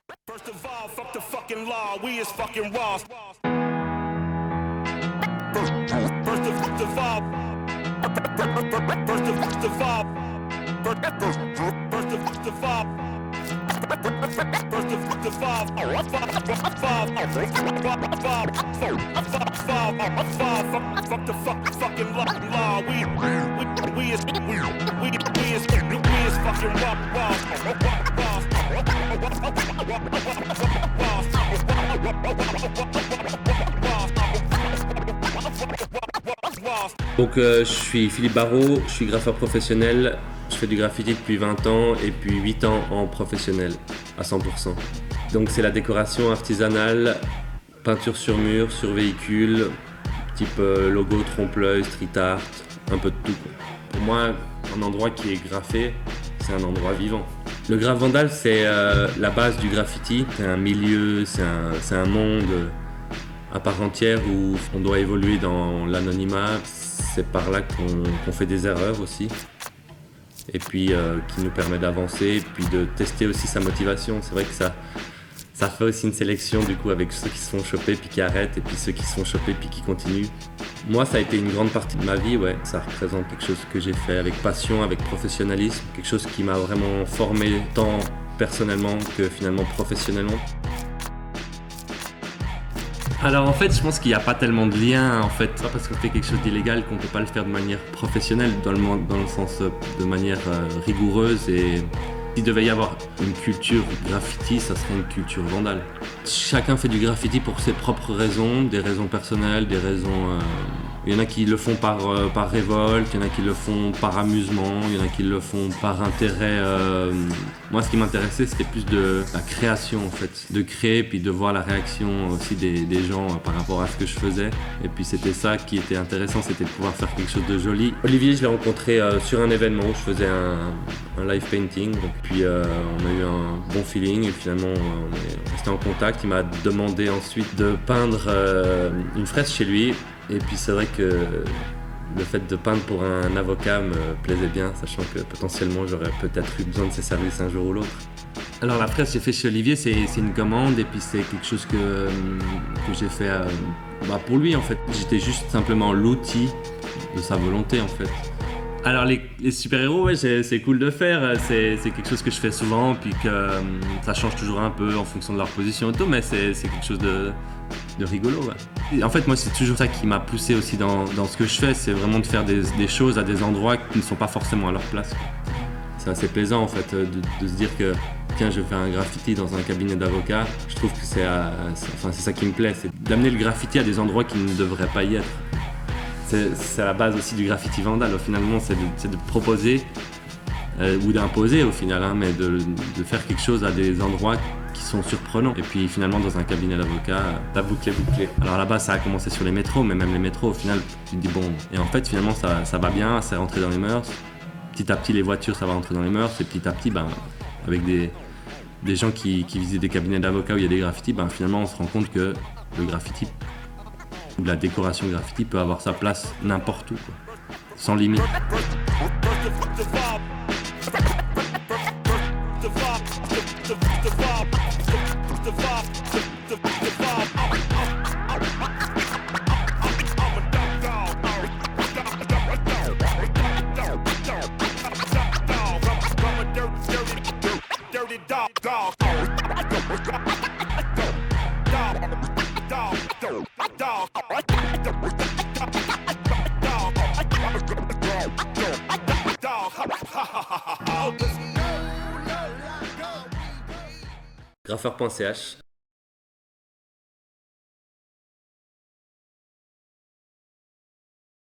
First of all, fuck the fucking law, we is fucking raw. First of all, first of all, first of all, fuck the fucking law, we is fucking raw. Donc je suis Philippe Barrault, je suis graffeur professionnel, je fais du graffiti depuis 20 ans et puis 8 ans en professionnel à 100%. Donc c'est la décoration artisanale, peinture sur mur, sur véhicule, type logo, trompe-l'œil, street art, un peu de tout. Pour moi, un endroit qui est graffé, c'est un endroit vivant. Le graphe vandal, c'est la base du graffiti, c'est un milieu, c'est un monde à part entière où on doit évoluer dans l'anonymat. C'est par là qu'on fait des erreurs aussi. Et puis qui nous permet d'avancer et puis de tester aussi sa motivation. C'est vrai que ça fait aussi une sélection du coup avec ceux qui se font choper puis qui arrêtent et puis ceux qui se font choper puis qui continuent. Moi, ça a été une grande partie de ma vie, ouais. Ça représente quelque chose que j'ai fait avec passion, avec professionnalisme, quelque chose qui m'a vraiment formé tant personnellement que finalement professionnellement. Alors en fait, je pense qu'il n'y a pas tellement de lien en fait. C'est pas parce qu'on fait quelque chose d'illégal qu'on ne peut pas le faire de manière professionnelle, dans le sens de manière rigoureuse. Et s'il devait y avoir une culture graffiti, ça serait une culture vandale. Chacun fait du graffiti pour ses propres raisons, des raisons personnelles, des raisons... Il y en a qui le font par révolte, il y en a qui le font par amusement, il y en a qui le font par intérêt. Moi, ce qui m'intéressait, c'était plus de la création, en fait. De créer, puis de voir la réaction aussi des gens par rapport à ce que je faisais. Et puis, c'était ça qui était intéressant, c'était de pouvoir faire quelque chose de joli. Olivier, je l'ai rencontré sur un événement où je faisais un live painting. Donc, puis, on a eu un bon feeling et finalement, on est resté en contact. Il m'a demandé ensuite de peindre une fresque chez lui. Et puis c'est vrai que le fait de peindre pour un avocat me plaisait bien, sachant que potentiellement j'aurais peut-être eu besoin de ses services un jour ou l'autre. Alors la fresque que j'ai fait chez Olivier, c'est une commande et puis c'est quelque chose que j'ai fait pour lui en fait. J'étais juste simplement l'outil de sa volonté en fait. Alors les super-héros, ouais, c'est cool de faire, c'est quelque chose que je fais souvent puis que ça change toujours un peu en fonction de leur position et tout, mais c'est quelque chose de rigolo. Ouais. En fait, moi, c'est toujours ça qui m'a poussé aussi dans ce que je fais, c'est vraiment de faire des choses à des endroits qui ne sont pas forcément à leur place. C'est assez plaisant en fait de se dire que tiens, je vais faire un graffiti dans un cabinet d'avocat. Je trouve que c'est ça qui me plaît, c'est d'amener le graffiti à des endroits qui ne devraient pas y être. C'est la base aussi du graffiti vandal, finalement, c'est de proposer ou d'imposer au final, hein, mais de faire quelque chose à des endroits qui sont surprenants. Et puis finalement, dans un cabinet d'avocat, la boucle est bouclée. Alors là-bas, ça a commencé sur les métros, mais même les métros, au final, tu te dis bon. Et en fait, finalement, ça va bien, c'est rentré dans les mœurs. Petit à petit, les voitures, ça va rentrer dans les mœurs. Et petit à petit, avec des gens qui visitent des cabinets d'avocats où il y a des graffitis, finalement, on se rend compte que le graffiti ou la décoration graffiti peut avoir sa place n'importe où, quoi, sans limite. Graffeur.ch